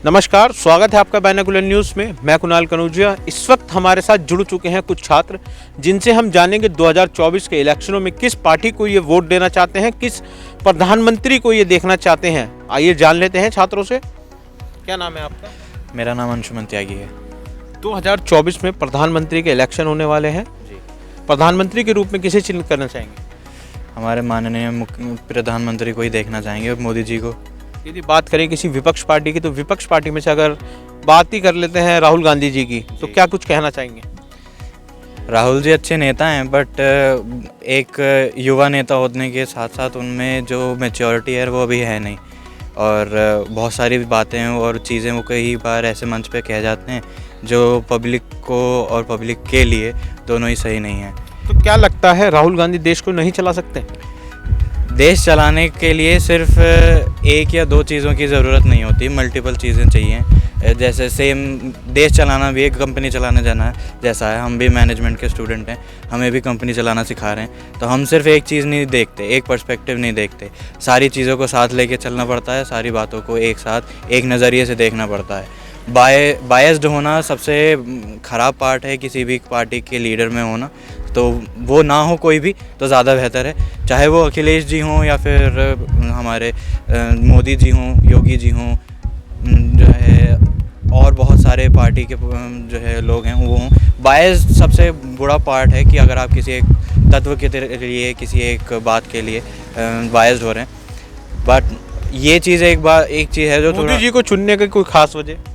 नमस्कार, स्वागत है आपका बायनोकुलर न्यूज़ में। मैं कुणाल कनौजिया। इस वक्त हमारे साथ जुड़ चुके हैं कुछ छात्र, जिनसे हम जानेंगे 2024 के इलेक्शनों में किस पार्टी को ये वोट देना चाहते हैं, किस प्रधानमंत्री को ये देखना चाहते हैं। आइए जान लेते हैं छात्रों से। क्या नाम है आपका? मेरा नाम अंशुमन त्यागी है। 2024 में प्रधानमंत्री के इलेक्शन होने वाले हैं जी। प्रधानमंत्री के रूप में किसे चिन्हित करना चाहेंगे? हमारे माननीय मुख्य प्रधानमंत्री को ही देखना चाहेंगे, मोदी जी को। यदि बात करें किसी विपक्ष पार्टी की, तो विपक्ष पार्टी में से अगर बात ही कर लेते हैं राहुल गांधी जी की, तो क्या कुछ कहना चाहेंगे? राहुल जी अच्छे नेता हैं, बट एक युवा नेता होने के साथ साथ उनमें जो मैच्योरिटी है वो अभी है नहीं। और बहुत सारी बातें और चीज़ें वो कई बार ऐसे मंच पे कह जाते हैं जो पब्लिक को और पब्लिक के लिए दोनों ही सही नहीं है। तो क्या लगता है राहुल गांधी देश को नहीं चला सकते? देश चलाने के लिए सिर्फ एक या दो चीज़ों की ज़रूरत नहीं होती, मल्टीपल चीज़ें चाहिए। जैसे सेम देश चलाना भी एक कंपनी चलाने जाना है जैसा है। हम भी मैनेजमेंट के स्टूडेंट हैं, हमें भी कंपनी चलाना सिखा रहे हैं। तो हम सिर्फ एक चीज़ नहीं देखते, एक पर्सपेक्टिव नहीं देखते, सारी चीज़ों को साथ लेके चलना पड़ता है। सारी बातों को एक साथ एक नज़रिए से देखना पड़ता है। बायस्ड होना सबसे ख़राब पार्ट है किसी भी पार्टी के लीडर में होना, तो वो ना हो कोई भी तो ज़्यादा बेहतर है। चाहे वो अखिलेश जी हों या फिर हमारे मोदी जी हों, योगी जी हों, जो है और बहुत सारे पार्टी के जो है लोग हैं वो हों। बायस सबसे बुरा पार्ट है कि अगर आप किसी एक तत्व के लिए, किसी एक बात के लिए बायस्ड हो रहे हैं। बट ये चीज़ एक चीज़ है जो मोदी जी को चुनने की कोई खास वजह?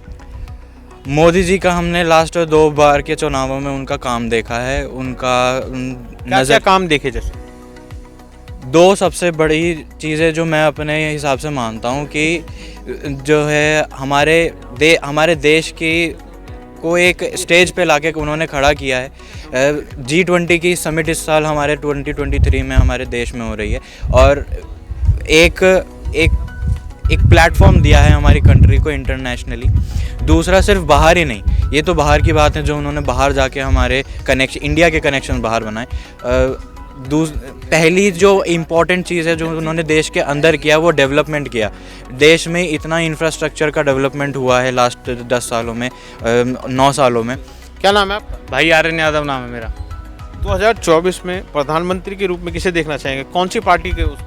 मोदी जी का हमने लास्ट 2 बार के चुनावों में उनका काम देखा है। उनका क्या काम देखे? जैसे 2 सबसे बड़ी चीज़ें जो मैं अपने हिसाब से मानता हूँ कि जो है हमारे देश की को एक स्टेज पे लाके उन्होंने खड़ा किया है। G20 की समिट इस साल हमारे 2023 में हमारे देश में हो रही है, और एक प्लेटफॉर्म दिया है हमारी कंट्री को इंटरनेशनली। दूसरा सिर्फ बाहर ही नहीं, ये तो बाहर की बात है जो उन्होंने बाहर जाके हमारे इंडिया के कनेक्शन बाहर बनाए। पहली जो इम्पॉर्टेंट चीज़ है जो उन्होंने देश के अंदर किया वो डेवलपमेंट किया। देश में इतना इंफ्रास्ट्रक्चर का डेवलपमेंट हुआ है लास्ट 10 सालों में, 9 सालों में। क्या नाम है आपका? भाई आर्यन यादव नाम है मेरा। 2024 में प्रधानमंत्री के रूप में किसे देखना चाहेंगे? कौन सी पार्टी के उसमें?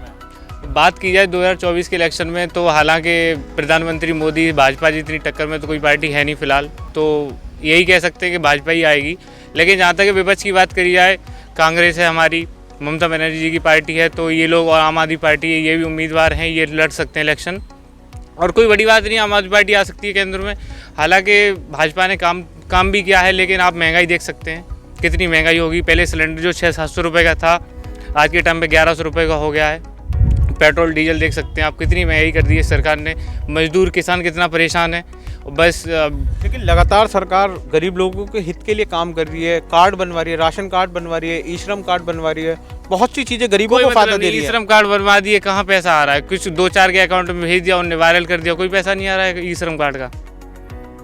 बात की जाए 2024 के इलेक्शन में, तो हालांकि प्रधानमंत्री मोदी भाजपा जितनी टक्कर में तो कोई पार्टी है नहीं फिलहाल, तो यही कह सकते हैं कि भाजपा ही आएगी। लेकिन जहाँ तक विपक्ष की बात करी जाए, कांग्रेस है हमारी, ममता बनर्जी जी की पार्टी है, तो ये लोग, और आम आदमी पार्टी है, ये भी उम्मीदवार हैं, ये लड़ सकते हैं इलेक्शन। और कोई बड़ी बात नहीं, आम आदमी पार्टी आ सकती है केंद्र में। हालांकि भाजपा ने काम भी किया है, लेकिन आप महंगाई देख सकते हैं कितनी महंगाई होगी। पहले सिलेंडर जो 600-700 रुपये का था, आज के टाइम पे 1100 रुपये का हो गया है। पेट्रोल डीजल देख सकते हैं आप, कितनी महंगाई कर दी है सरकार ने। मजदूर किसान कितना परेशान है बस। लेकिन लगातार सरकार गरीब लोगों के हित के लिए काम कर रही है, कार्ड बनवा रही है, राशन कार्ड बनवा रही है, ई श्रम कार्ड बनवा रही है, बहुत सी चीज़ें गरीबों को फायदा दे रही है। ई श्रम कार्ड बनवा दिए, कहाँ पैसा आ रहा है? कुछ 2-4 के अकाउंट में भेज दिया, उन्होंने वायरल कर दिया, कोई पैसा नहीं आ रहा है ई श्रम कार्ड का।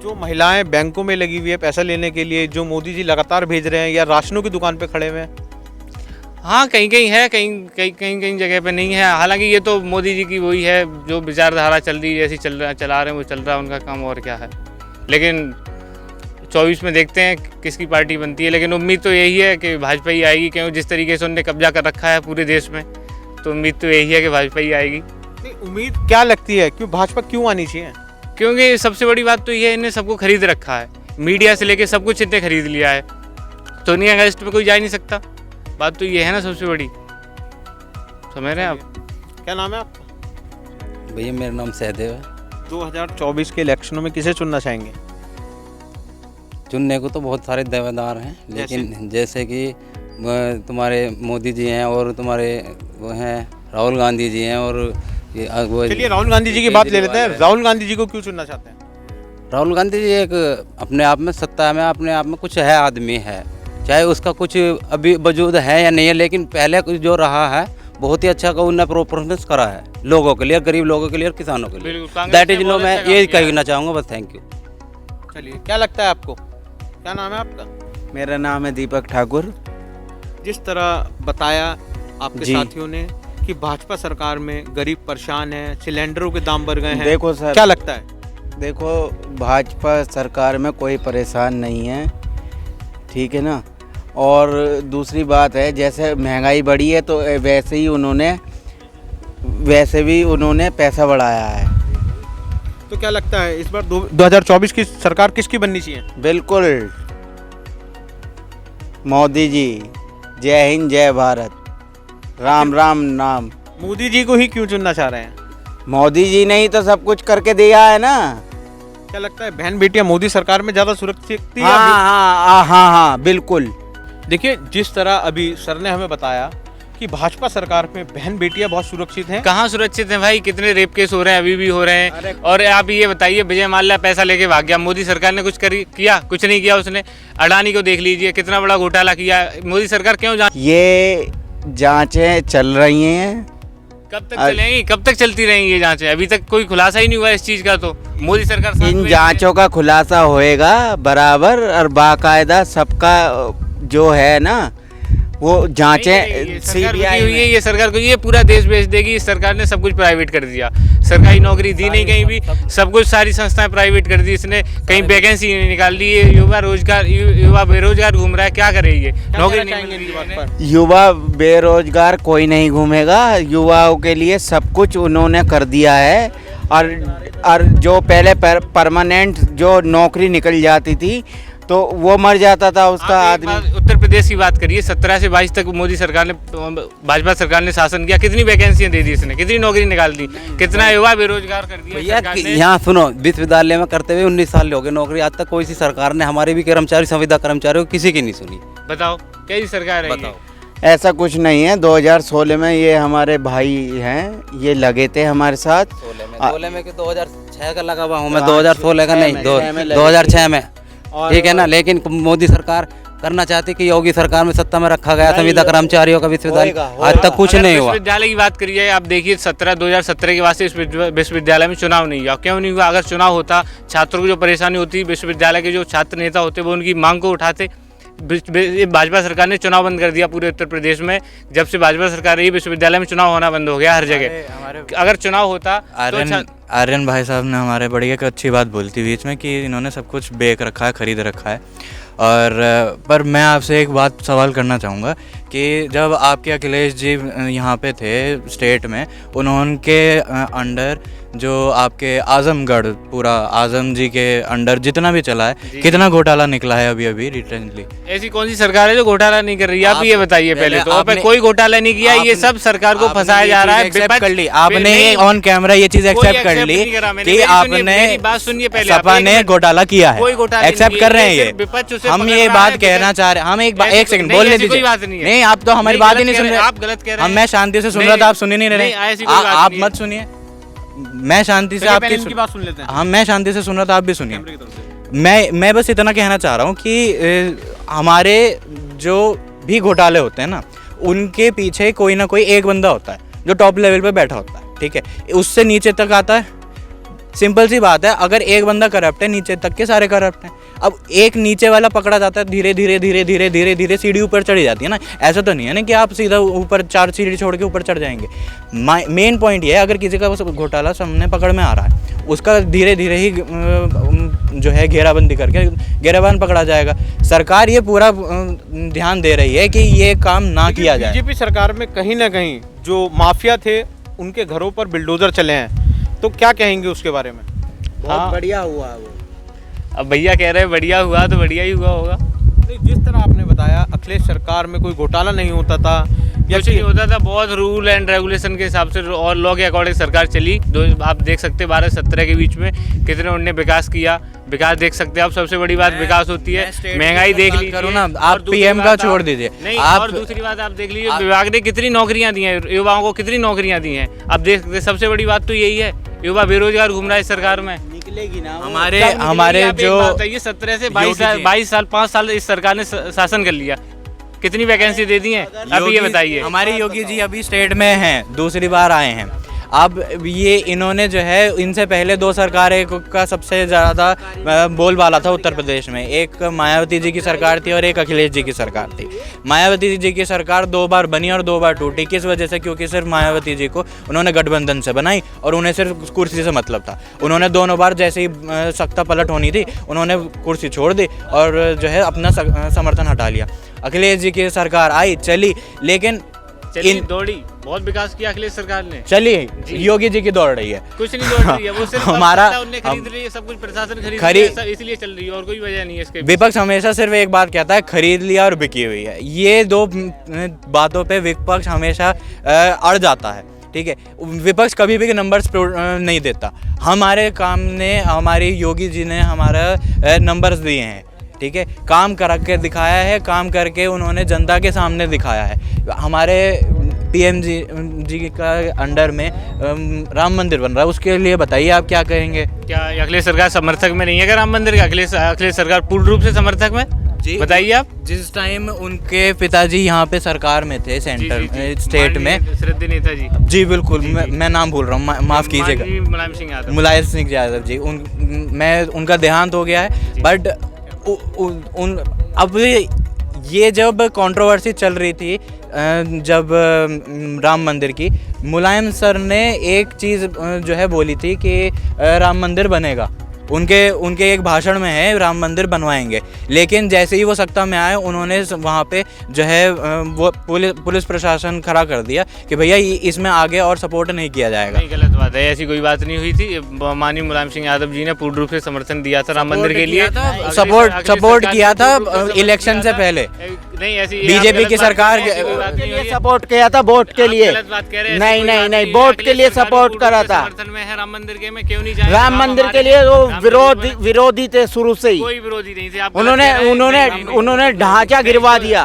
जो महिलाएं बैंकों में लगी हुई है पैसा लेने के लिए, जो मोदी जी लगातार भेज रहे हैं, या राशनों की दुकान पे खड़े हुए हैं। हाँ, कहीं है, कहीं जगह पे नहीं है। हालांकि ये तो मोदी जी की वही है जो विचारधारा चल रही है, जैसी चला रहे हैं वो चल रहा है उनका काम, और क्या है। लेकिन 24 में देखते हैं किसकी पार्टी बनती है। लेकिन उम्मीद तो यही है कि भाजपा ही आएगी, क्योंकि जिस तरीके से उन्होंने कब्जा कर रखा है पूरे देश में, तो उम्मीद तो यही है कि भाजपा ही आएगी। उम्मीद क्या लगती है, क्यों भाजपा क्यों आनी चाहिए? क्योंकि सबसे बड़ी बात तो ये है, इन्हें सबको खरीद रखा है, मीडिया से लेके सब कुछ इतने खरीद लिया है, तो इन्हीं अगेंस्ट में कोई जा ही नहीं सकता। बात तो ये है ना सबसे बड़ी, समझ रहे हैं आप? क्या नाम है आपका? भैया मेरा नाम सहदेव है। 2024 के इलेक्शनों में किसे चुनना चाहेंगे? चुनने को तो बहुत सारे दावेदार हैं, लेकिन जैसे कि तुम्हारे मोदी जी हैं, और तुम्हारे वो हैं राहुल गांधी जी हैं, और चलिए राहुल गांधी जी की बात ले लेते हैं। राहुल गांधी जी को क्यों चुनना चाहते हैं? राहुल गांधी जी एक अपने आप में सत्ता में, अपने आप में कुछ है, आदमी है, चाहे उसका कुछ अभी वजूद है या नहीं है, लेकिन पहले कुछ जो रहा है बहुत ही अच्छा का उन्होंने परफॉर्मेंस करा है लोगों के लिए, गरीब लोगों के लिए और किसानों के लिए। दैट इज नो, मैं ये कहना चाहूँगा बस। Thank you. चलिए, क्या लगता है आपको? क्या नाम है आपका? मेरा नाम है दीपक ठाकुर। जिस तरह बताया आपके साथियों ने कि भाजपा सरकार में गरीब परेशान है, सिलेंडरों के दाम बढ़ गए हैं, देखो सर, क्या लगता है? देखो, भाजपा सरकार में कोई परेशान नहीं है, ठीक है ना। और दूसरी बात है, जैसे महंगाई बढ़ी है तो वैसे भी उन्होंने पैसा बढ़ाया है। तो क्या लगता है इस बार 2024 की सरकार किसकी बननी चाहिए? बिल्कुल मोदी जी। जय हिंद जय भारत, राम राम नाम। मोदी जी को ही क्यों चुनना चाह रहे हैं? मोदी जी ने ही तो सब कुछ करके दिया है ना। क्या लगता है बहन बेटियां मोदी सरकार में ज्यादा सुरक्षित थी? हाँ, बिल्कुल। देखिए, जिस तरह अभी सर ने हमें बताया कि भाजपा सरकार में बहन बेटियां बहुत सुरक्षित हैं। कहाँ सुरक्षित हैं भाई, कितने रेप केस हो रहे हैं, अभी भी हो रहे हैं। और आप ये बताइए, विजय माल्या पैसा लेके भाग गया, मोदी सरकार ने कुछ किया? कुछ नहीं किया उसने। अडानी को देख लीजिए, कितना बड़ा घोटाला किया। मोदी सरकार क्यों ये जांचें चल रही हैं। कब तक चलेंगी, कब तक चलती रहेंगी ये जांचें? अभी तक कोई खुलासा ही नहीं हुआ इस चीज का। तो मोदी सरकार इन जांचों का खुलासा होएगा बराबर और बाकायदा। सबका जो है ना वो जांचें सीबीआई हुई है। ये सरकार को ये पूरा देश बेच देगी। इस सरकार ने सब कुछ प्राइवेट कर दिया, सरकारी नौकरी दी नहीं कहीं भी, सब कुछ सारी संस्थाएं प्राइवेट कर दी इसने। कहीं वैकेंसी नहीं निकाल दी। युवा बेरोजगार घूम रहा है, क्या करे ये? नौकरी नहीं मिल रही है। युवा बेरोजगार कोई नहीं घूमेगा। युवाओं के लिए सब कुछ उन्होंने कर दिया है। और जो पहले परमानेंट जो नौकरी निकल जाती थी तो वो मर जाता था उसका आदमी। उत्तर प्रदेश की बात करिए, 17 से 22 तक मोदी सरकार ने, भाजपा सरकार ने शासन किया। कितनी वैकेंसियां दे दी इसने, कितनी नौकरी निकाल दी, कितना युवा बेरोजगार कर दिया सरकार ने। यहाँ सुनो, विश्वविद्यालय में करते हुए 19 साल हो गए नौकरी, आज तक कोई सी सरकार ने हमारे भी कर्मचारी, संविदा कर्मचारियों किसी की नहीं सुनी। बताओ कैसी सरकार है? बताओ। ऐसा कुछ नहीं है। 2016 में ये हमारे भाई हैं, ये लगे थे हमारे साथ। 16 में 2006 का लगा हुआ हूँ मैं, 2016 का नहीं, 2006 में, ठीक है ना। लेकिन मोदी सरकार करना चाहती कि योगी सरकार में सत्ता में रखा गया संविदा कर्मचारियों का विश्वविद्यालय, आज तक कुछ नहीं हुआ। विश्वविद्यालय की बात करिए, आप देखिए 2017 के बाद से इस विश्वविद्यालय में चुनाव नहीं हुआ। क्यों नहीं हुआ? अगर चुनाव होता, छात्रों को जो परेशानी होती, विश्वविद्यालय के जो छात्र नेता होते वो उनकी मांग को उठाते। भाजपा सरकार ने चुनाव बंद कर दिया पूरे उत्तर प्रदेश में। जब से भाजपा सरकार रही, विश्वविद्यालय में चुनाव होना बंद हो गया हर जगह। अगर चुनाव होता तो आर्यन भाई साहब ने हमारे बड़ी एक अच्छी बात बोली थी बीच में कि इन्होंने सब कुछ बेच रखा है, खरीद रखा है। और पर मैं आपसे एक बात सवाल करना चाहूँगा कि जब आपके अखिलेश जी यहाँ पे थे स्टेट में, उन्होंने अंडर जो आपके आजमगढ़, पूरा आजम जी के अंडर जितना भी चला है, कितना घोटाला निकला है अभी अभी रिसेंटली? ऐसी कौन सी सरकार है जो घोटाला नहीं कर रही है? आप ये बताइए पहले तो। आपने कोई घोटाला नहीं किया, ये सब सरकार को फंसाया जा रहा है। एक्सेप्ट कर ली आपने, ऑन कैमरा ये चीज एक्सेप्ट कर ली कि आपने, बात सुनिए पहले, सपा ने घोटाला किया है, एक्सेप्ट कर रहे हैं ये। विपक्ष हम ये बात कहना चाह रहे हैं, हम एक सेकंड बोलने दीजिए। नहीं, आप तो हमारी बात ही नहीं सुन रहे। आप गलत कह रहे हैं। मैं शांति से सुन रहा था, आप सुन ही नहीं रहे। आप मत सुनिए, मैं शांति से आपकी बात सुन लेते हैं। हाँ, मैं शांति से सुन रहा था, आप भी सुनिए। मैं बस इतना कहना चाह रहा हूँ कि हमारे जो भी घोटाले होते हैं ना, उनके पीछे कोई ना कोई एक बंदा होता है जो टॉप लेवल पे बैठा होता है, ठीक है, उससे नीचे तक आता है। सिंपल सी बात है, अगर एक बंदा करप्ट है, नीचे तक के सारे करप्ट हैं। अब एक नीचे वाला पकड़ा जाता है, धीरे धीरे धीरे धीरे धीरे धीरे सीढ़ी ऊपर चढ़ी जाती है ना। ऐसा तो नहीं है ना कि आप सीधा ऊपर 4 सीढ़ी छोड़ के ऊपर चढ़ जाएंगे। मेन पॉइंट ये है, अगर किसी का घोटाला सामने पकड़ में आ रहा है, उसका धीरे धीरे ही जो है घेराबंदी करके घेराबंद पकड़ा जाएगा। सरकार ये पूरा ध्यान दे रही है कि ये काम ना किया जाए। बीजेपी सरकार में कहीं ना कहीं जो माफिया थे, उनके घरों पर बिल्डोजर चले हैं, तो क्या कहेंगे उसके बारे में? बहुत बढ़िया हुआ वो। अब भैया कह रहे हैं बढ़िया हुआ तो बढ़िया ही हुआ होगा। जिस तरह आपने बताया, अखिलेश सरकार में कोई घोटाला नहीं होता था या कुछ नहीं होता था, बहुत रूल एंड रेगुलेशन के हिसाब से और लॉ के अकॉर्डिंग सरकार चली। आप देख सकते हैं 12-17 के बीच में कितने उन्होंने विकास किया। विकास देख सकते हैं आप, सबसे बड़ी बात विकास होती है। महंगाई देख लीजिए ना, आप पीएम का छोड़ दीजिए। नहीं, और दूसरी बात आप देख लीजिए, विभाग ने कितनी नौकरियां दी हैं, युवाओं को कितनी नौकरियां दी हैं। आप देख सकते, सबसे बड़ी बात तो यही है, युवा बेरोजगार घूम रहा है इस सरकार में। निकलेगी ना हमारे जो 17 से 22 साल 5 साल इस सरकार ने शासन कर लिया, कितनी वैकेंसी दे दी हैं? आप ये बताइए। हमारे योगी जी अभी स्टेट में हैं, दूसरी बार आए हैं। अब ये इन्होंने जो है इनसे पहले दो सरकारें का सबसे ज़्यादा बोलबाला था उत्तर प्रदेश में, एक मायावती जी की सरकार थी और एक अखिलेश जी की सरकार थी। मायावती जी की सरकार 2 बार बनी और 2 बार टूटी। किस वजह से? क्योंकि सिर्फ मायावती जी को उन्होंने गठबंधन से बनाई और उन्हें सिर्फ कुर्सी से मतलब था। उन्होंने दोनों बार जैसे ही सत्ता पलट होनी थी उन्होंने कुर्सी छोड़ दी और जो है अपना समर्थन हटा लिया। अखिलेश जी की सरकार आई, चली, लेकिन दौड़ी, बहुत विकास किया अखिलेश सरकार ने। चलिए योगी जी की दौड़ रही है, कुछ नहीं दौड़ रही है, वो सिर्फ हमारा उन्होंने खरीद रही है, सब कुछ प्रशासन खरीद इसलिए चल रही है और कोई वजह नहीं है इसके। विपक्ष हमेशा सिर्फ एक बात कहता है, खरीद लिया और बिकी हुई है। ये दो बातों पे विपक्ष हमेशा अड़ जाता है। ठीक है, विपक्ष कभी भी नंबर्स नहीं देता। हमारे काम ने, हमारी योगी जी ने हमारा नंबर्स दिए हैं। ठीक है, काम करके दिखाया है, काम करके उन्होंने जनता के सामने दिखाया है। हमारे पीएम जी का अंडर में राम मंदिर बन रहा है, उसके लिए बताइए आप क्या कहेंगे? क्या अखिलेश सरकार समर्थक में नहीं है क्या राम मंदिर का? अखिलेश सरकार पूर्ण रूप से समर्थक में? जी बताइए आप। जिस टाइम उनके पिताजी यहाँ पे सरकार में थे, सेंटर स्टेट में, श्रद्धेय नेता जी। जी बिल्कुल, मैं नाम भूल रहा हूँ, माफ़ कीजिएगा, मुलायम सिंह यादव जी। उनका देहांत हो गया है। बट अब ये जब कंट्रोवर्सी चल रही थी, जब राम मंदिर की, मुलायम सर ने एक चीज़ जो है बोली थी कि राम मंदिर बनेगा। उनके एक भाषण में है राम मंदिर बनवाएंगे, लेकिन जैसे ही वो सत्ता में आए उन्होंने वहाँ पे जो है वो पुलिस प्रशासन खड़ा कर दिया कि भैया इसमें आगे और सपोर्ट नहीं किया जाएगा। नहीं, गलत बात है, ऐसी कोई बात नहीं हुई थी। माननीय मुलायम सिंह यादव जी ने पूर्ण रूप से समर्थन दिया था राम मंदिर के लिए, सपोर्ट किया था इलेक्शन से पहले। नहीं, ऐसी बीजेपी की सरकार के लिए सपोर्ट किया था, वोट के लिए। नहीं, वोट के लिए सपोर्ट करा था। समर्थन में है राम मंदिर के, में क्यों नहीं जाए? राम मंदिर के लिए वो विरोधी थे शुरू से ही। कोई विरोधी नहीं थे। उन्होंने ढांचा गिरवा दिया।